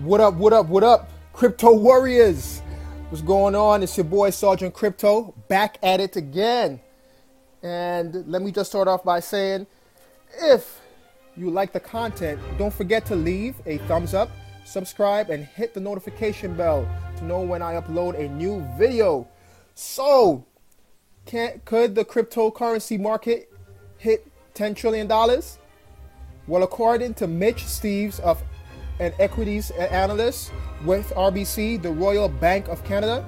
What up, what up, what up, crypto warriors? What's going on? It's your boy Sergeant Crypto, back at it again. And let me just start off by saying, if you like the content, don't forget to leave a thumbs up, subscribe, and hit the notification bell to know when I upload a new video. So, could the cryptocurrency market hit $10 trillion? Well, according to Mitch Steves of an equities analyst with RBC, the Royal Bank of Canada,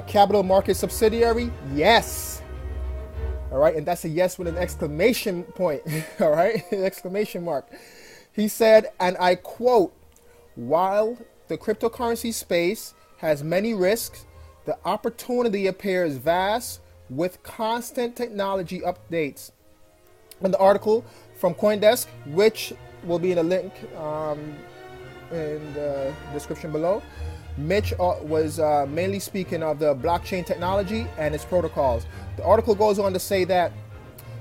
capital market subsidiary, yes. All right, and that's a yes with an exclamation point. All right, exclamation mark. He said, and I quote, while the cryptocurrency space has many risks, the opportunity appears vast with constant technology updates. In the article from CoinDesk, which will be in a link in the description below, Mitch was mainly speaking of the blockchain technology and its protocols. The article goes on to say that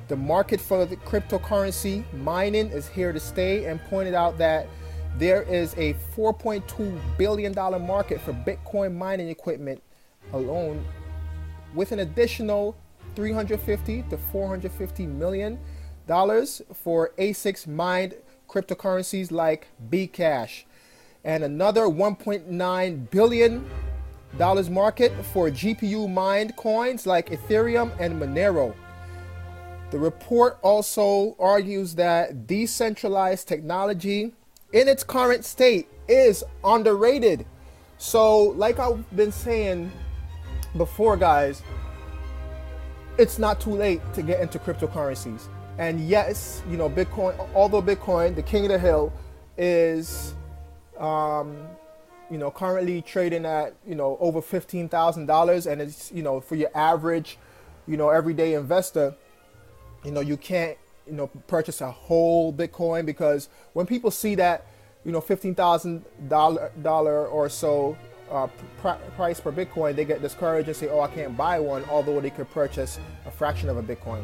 the market for the cryptocurrency mining is here to stay, and pointed out that there is a $4.2 billion market for Bitcoin mining equipment alone, with an additional $350 to $450 million for ASICs mined cryptocurrencies like Bcash, and another $1.9 billion market for GPU mined coins like Ethereum and Monero. The report also argues that decentralized technology in its current state is underrated. So, like I've been saying before, guys, it's not too late to get into cryptocurrencies. And yes, you know, Bitcoin, although Bitcoin, the king of the hill, is, you know, currently trading at, you know, over $15,000. And it's, you know, for your average, you know, everyday investor, you know, you can't, you know, purchase a whole Bitcoin, because when people see that, you know, $15,000 or so price per Bitcoin, they get discouraged and say, oh, I can't buy one, although they could purchase a fraction of a Bitcoin.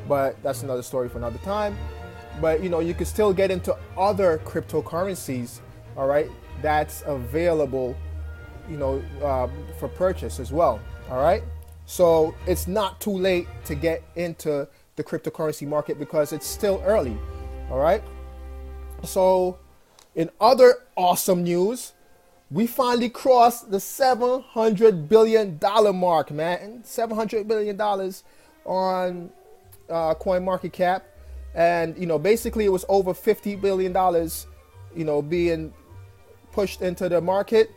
But that's another story for another time. But, you know, you can still get into other cryptocurrencies, all right, that's available, you know, for purchase as well, all right? So it's not too late to get into the cryptocurrency market, because it's still early, all right? So in other awesome news, we finally crossed the $700 billion mark, man. $700 billion on coin market cap. And, you know, basically it was over $50 billion, you know, being pushed into the market,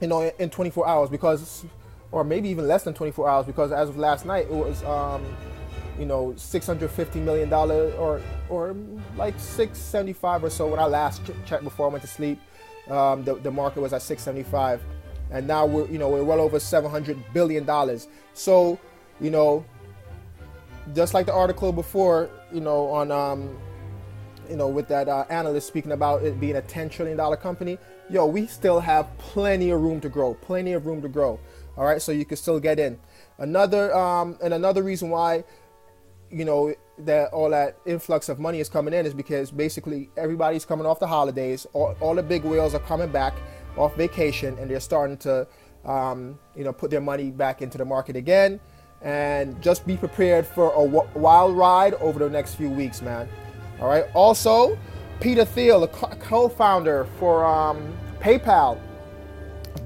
you know, in 24 hours, because, or maybe even less than 24 hours, because as of last night, it was, you know, $650 million or like 675 or so when I last checked before I went to sleep. The market was at 675, and now we're, you know, we're well over $700 billion. So, you know, just like the article before, you know, on, you know, with that analyst speaking about it being a $10 trillion company, yo, we still have plenty of room to grow, all right, so you can still get in. Another reason why, you know, that all that influx of money is coming in is because basically everybody's coming off the holidays. All the big whales are coming back off vacation, and they're starting to, you know, put their money back into the market again. And just be prepared for a wild ride over the next few weeks, man. All right. Also, Peter Thiel, the co-founder for PayPal,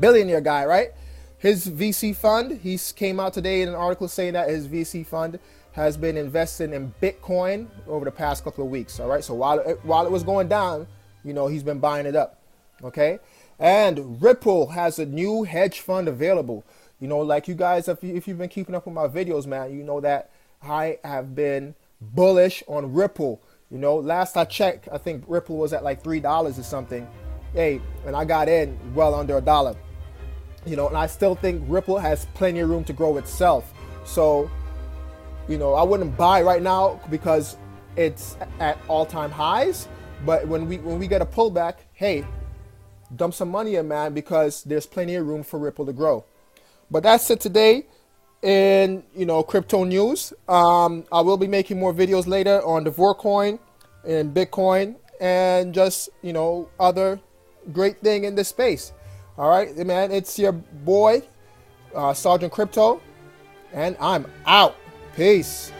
billionaire guy, right? His VC fund, he came out today in an article saying that his VC fund has been investing in Bitcoin over the past couple of weeks. All right. So while it was going down, you know, he's been buying it up. Okay. And Ripple has a new hedge fund available. You know, like you guys, if you've been keeping up with my videos, man, you know that I have been bullish on Ripple. You know, last I checked, I think Ripple was at like $3 or something. Hey, and I got in well under $1. You know, and I still think Ripple has plenty of room to grow itself. So, you know, I wouldn't buy right now because it's at all-time highs. But when we get a pullback, hey, dump some money in, man, because there's plenty of room for Ripple to grow. But that's it today in, you know, crypto news. I will be making more videos later on the Coin and Bitcoin and just, you know, other great thing in this space. All right, man, it's your boy, Sergeant Crypto, and I'm out. Peace.